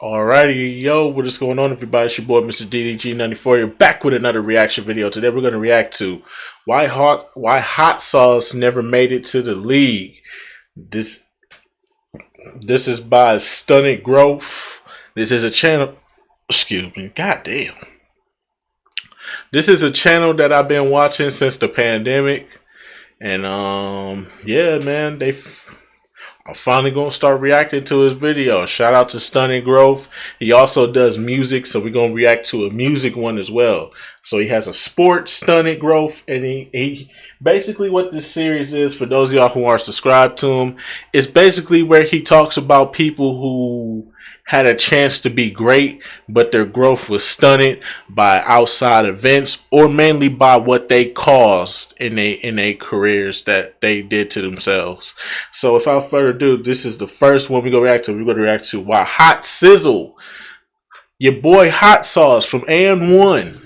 Alrighty, yo, what is going on, everybody? It's your boy, Mr. DDG94. You're back with another reaction video. Today, we're going to react to why hot sauce never made it to the league. This this is by Stunted Growth. This is a channel. Excuse me. God damn. This is a channel that I've been watching since the pandemic, and yeah, man, I'm finally gonna start reacting to his video. Shout out to Stunning Growth. He also does music, so we're gonna react to a music one as well. So he has a sports Stunning Growth, and he basically what this series is, for those of y'all who aren't subscribed to him, is basically where he talks about people who had a chance to be great, but their growth was stunted by outside events, or mainly by what they caused in a careers that they did to themselves. So without further ado, this is the first one we're gonna react to. We're gonna react to Why Hot Sizzle, your boy Hot Sauce from AND1.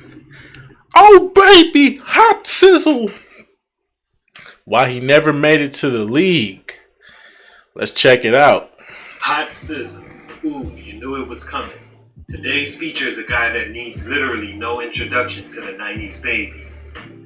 Oh baby, Hot Sizzle. Why he never made it to the league. Let's check it out. Hot Sizzle. Ooh, you knew it was coming. Today's feature is a guy that needs literally no introduction to the 90s babies.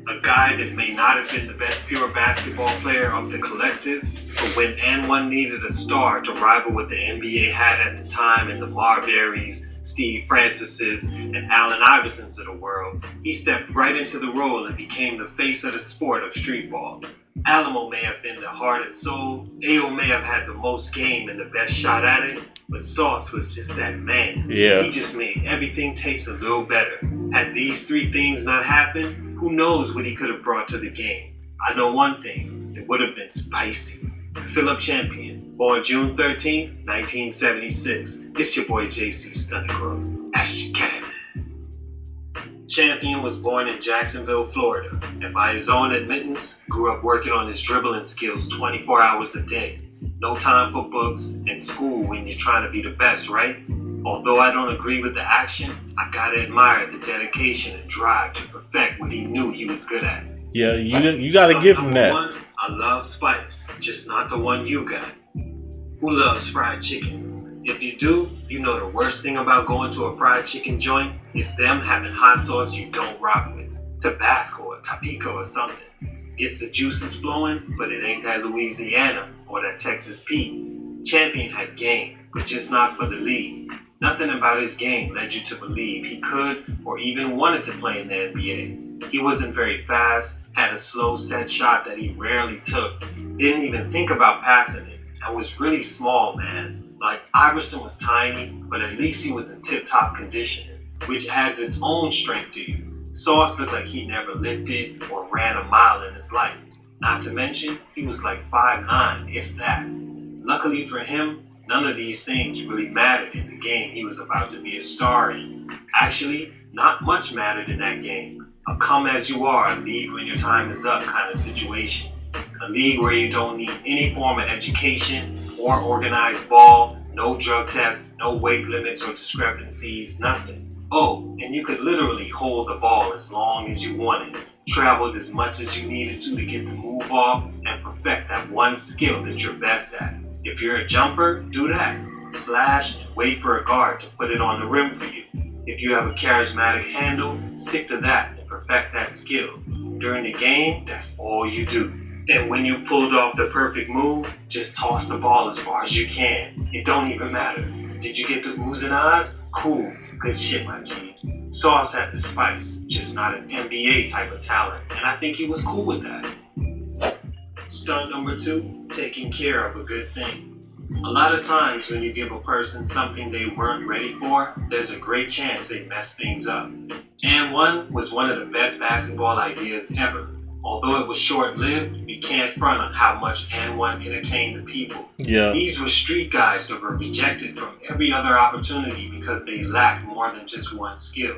A guy that may not have been the best pure basketball player of the collective, but when AND1 needed a star to rival what the NBA had at the time in the Marburys, Steve Francis's, and Allen Iversons of the world, he stepped right into the role and became the face of the sport of street ball. Alamo may have been the heart and soul, Ao may have had the most game and the best shot at it, but Sauce was just that man. Yeah. He just made everything taste a little better. Had these three things not happened, who knows what he could have brought to the game. I know one thing, it would have been spicy. Philip Champion, born June 13, 1976. It's your boy JC Stunted Growth. As you get it. Champion was born in Jacksonville, Florida, and by his own admittance, grew up working on his dribbling skills 24 hours a day. No time for books and school when you're trying to be the best, right? Although I don't agree with the action, I gotta admire the dedication and drive to perfect what he knew he was good at. Yeah, you gotta give him that. One, I love spice, just not the one you got. Who loves fried chicken? If you do, you know the worst thing about going to a fried chicken joint is them having hot sauce you don't rock with. Tabasco or Tapico or something. Gets the juices flowing, but it ain't that Louisiana or that Texas Pete. Champion had game, but just not for the league. Nothing about his game led you to believe he could or even wanted to play in the NBA. He wasn't very fast, had a slow set shot that he rarely took, didn't even think about passing it, and was really small, man. Like, Iverson was tiny, but at least he was in tip-top conditioning, which adds its own strength to you. Sauce looked like he never lifted or ran a mile in his life. Not to mention, he was like 5'9", if that. Luckily for him, none of these things really mattered in the game he was about to be a star in. Actually, not much mattered in that game. A come as you are, leave when your time is up kind of situation. A league where you don't need any form of education or organized ball, no drug tests, no weight limits or discrepancies, nothing. Oh, and you could literally hold the ball as long as you wanted, traveled as much as you needed to get the move off, and perfect that one skill that you're best at. If you're a jumper, do that. Slash and wait for a guard to put it on the rim for you. If you have a charismatic handle, stick to that and perfect that skill. During the game, that's all you do. And when you've pulled off the perfect move, just toss the ball as far as you can. It don't even matter. Did you get the oohs and ahs? Cool. Good shit, my G. Sauce had the spice, just not an NBA type of talent, and I think he was cool with that. Stunt number 2, taking care of a good thing. A lot of times when you give a person something they weren't ready for, there's a great chance they mess things up. AND1 was one of the best basketball ideas ever. Although it was short-lived, we can't front on how much AND1 entertained the people. Yeah. These were street guys that were rejected from every other opportunity because they lacked more than just one skill.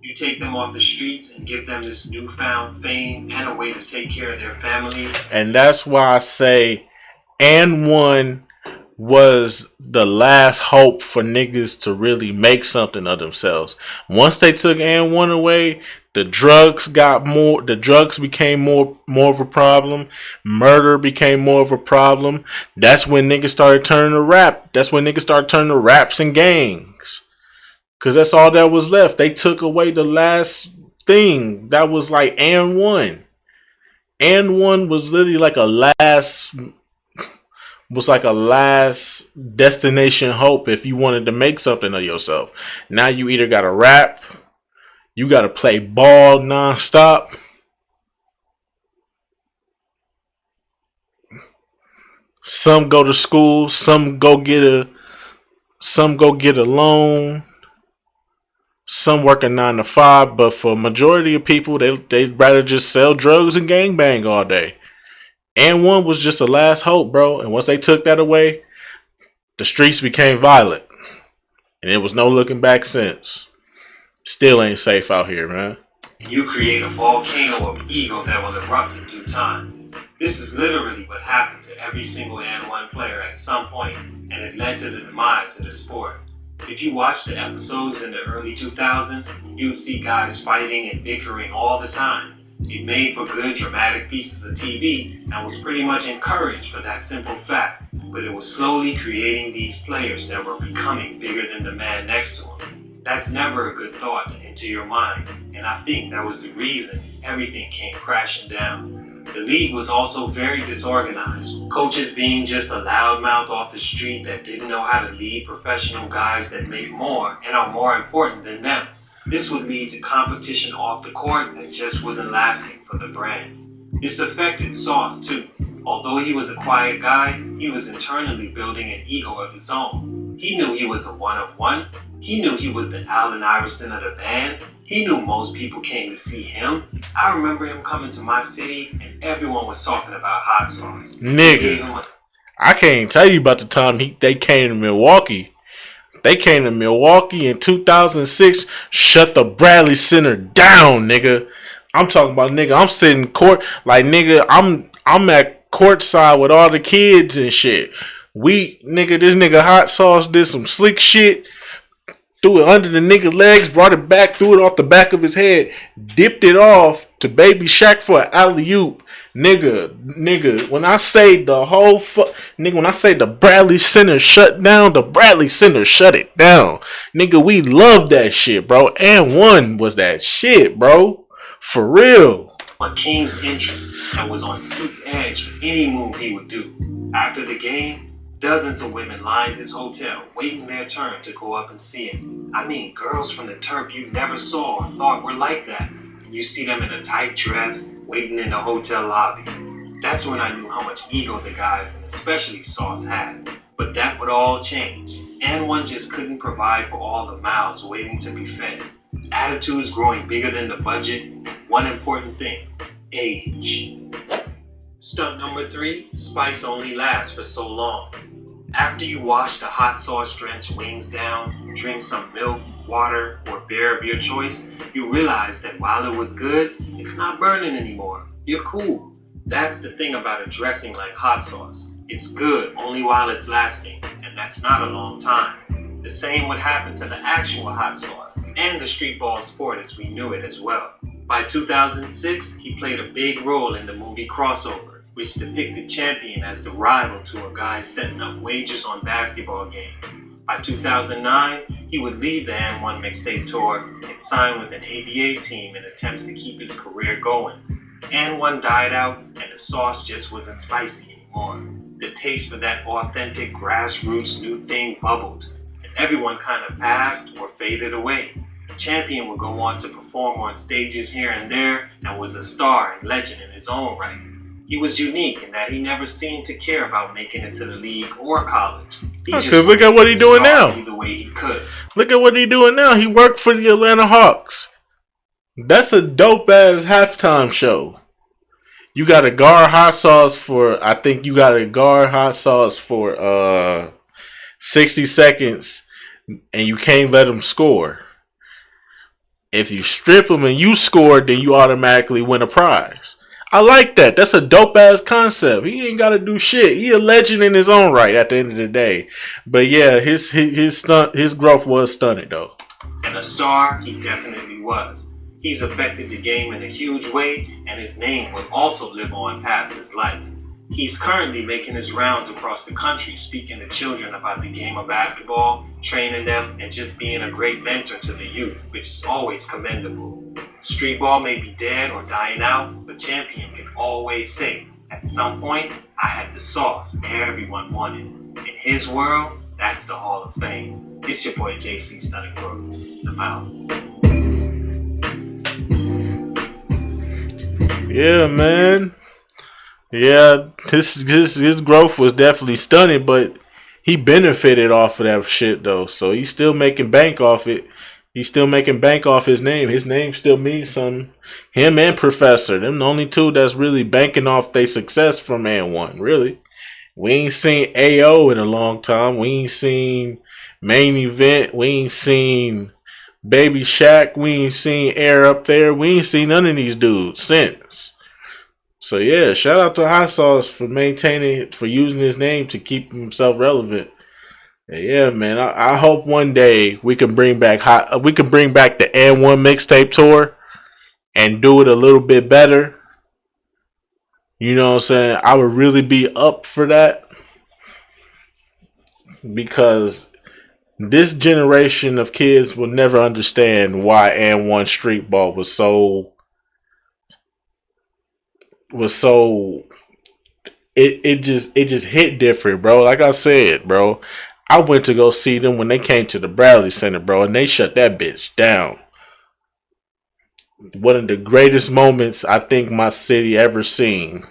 You take them off the streets and give them this newfound fame and a way to take care of their families. And that's why I say AND1 was the last hope for niggas to really make something of themselves. Once they took AND1 away, the drugs became more of a problem. Murder became more of a problem. That's when niggas started turning to rap. That's when niggas started turning to raps and gangs. Because that's all that was left. They took away the last thing. That was like and one. And one was literally like a last destination hope if you wanted to make something of yourself. Now you either gotta rap, you gotta play ball nonstop. Some go to school, some go get a loan, some work a 9 to 5, but for majority of people they'd rather just sell drugs and gangbang all day. And one was just a last hope, bro. And once they took that away, the streets became violent. And it was no looking back since. Still ain't safe out here, man. You create a volcano of ego that will erupt in due time. This is literally what happened to every single AND1 player at some point, and it led to the demise of the sport. If you watched the episodes in the early 2000s, you'd see guys fighting and bickering all the time. It made for good dramatic pieces of TV and was pretty much encouraged for that simple fact, but it was slowly creating these players that were becoming bigger than the man next to them. That's never a good thought to enter your mind, and I think that was the reason everything came crashing down. The league was also very disorganized, coaches being just a loudmouth off the street that didn't know how to lead professional guys that make more and are more important than them. This would lead to competition off the court that just wasn't lasting for the brand. This affected Sauce too. Although he was a quiet guy, he was internally building an ego of his own. He knew he was a one of one. He knew he was the Allen Iverson of the band. He knew most people came to see him. I remember him coming to my city and everyone was talking about Hot Sauce. Nigga, I can't even tell you about the time they came to Milwaukee. They came to Milwaukee in 2006, shut the Bradley Center down, nigga. I'm talking about, nigga, I'm sitting court, like, nigga, I'm at courtside with all the kids and shit. This nigga Hot Sauce did some slick shit, threw it under the nigga legs, brought it back, threw it off the back of his head, dipped it off to Baby Shaq for an alley-oop. Nigga, when I say when I say the Bradley Center shut down, the Bradley Center shut it down. Nigga, we love that shit, bro. And one was that shit, bro. For real. On King's entrance and was on seat's edge for any move he would do. After the game, dozens of women lined his hotel, waiting their turn to go up and see him. I mean, girls from the turf you never saw or thought were like that. You see them in a tight dress, waiting in the hotel lobby. That's when I knew how much ego the guys, and especially Sauce, had. But that would all change. And one just couldn't provide for all the mouths waiting to be fed. Attitudes growing bigger than the budget, and one important thing, age. Stunt number 3, Spice only lasts for so long. After you wash the hot sauce drenched wings down, drink some milk, water, or beer of your choice, you realize that while it was good, it's not burning anymore. You're cool. That's the thing about a dressing like hot sauce. It's good only while it's lasting, and that's not a long time. The same would happen to the actual hot sauce, and the street ball sport as we knew it as well. By 2006, he played a big role in the movie Crossover, which depicted Champion as the rival to a guy setting up wagers on basketball games. By 2009, he would leave the AND1 mixtape tour and sign with an ABA team in attempts to keep his career going. AND1 died out and the sauce just wasn't spicy anymore. The taste of that authentic grassroots new thing bubbled, and everyone kind of passed or faded away. Champion would go on to perform on stages here and there and was a star and legend in his own right. He was unique in that he never seemed to care about making it to the league or college. Because look at what he's doing now. Either way he could. Look at what he's doing now. He worked for the Atlanta Hawks. That's a dope ass halftime show. You got to guard hot sauce for 60 seconds, and you can't let him score. If you strip him and you score, then you automatically win a prize. I like that. That's a dope ass concept. He ain't got to do shit. He a legend in his own right at the end of the day. But yeah, his growth was stunted though. And a star, he definitely was. He's affected the game in a huge way, and his name will also live on past his life. He's currently making his rounds across the country speaking to children about the game of basketball, training them, and just being a great mentor to the youth, which is always commendable. Street ball may be dead or dying out, but Champion can always say, at some point, I had the sauce everyone wanted. In his world, that's the Hall of Fame. It's your boy JC Stunning Growth. I'm out. Yeah, man. Yeah, his growth was definitely stunning, but he benefited off of that shit though. So he's still making bank off it. He's still making bank off his name. His name still means something. Him and Professor, them the only two that's really banking off their success from AND1. Really, we ain't seen AO in a long time. We ain't seen Main Event. We ain't seen Baby Shaq. We ain't seen Air Up There. We ain't seen none of these dudes since. So yeah, shout out to Hot Sauce for maintaining, for using his name to keep himself relevant. And yeah, man, I hope one day we can bring back the AND1 mixtape tour and do it a little bit better. You know what I'm saying? I would really be up for that because this generation of kids will never understand why AND1 Street Ball was so it just hit different, bro. Like I said, bro, I went to go see them when they came to the Bradley Center, bro, and they shut that bitch down. One of the greatest moments I think my city ever seen.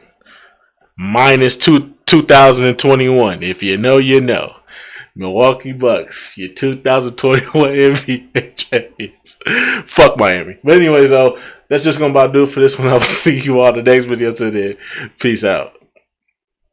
Minus 2021. If you know, you know. Milwaukee Bucks, your 2021 NBA champions. Fuck Miami. But anyways, though, that's just gonna about do it for this one. I will see you all in the next video. Till then, peace out.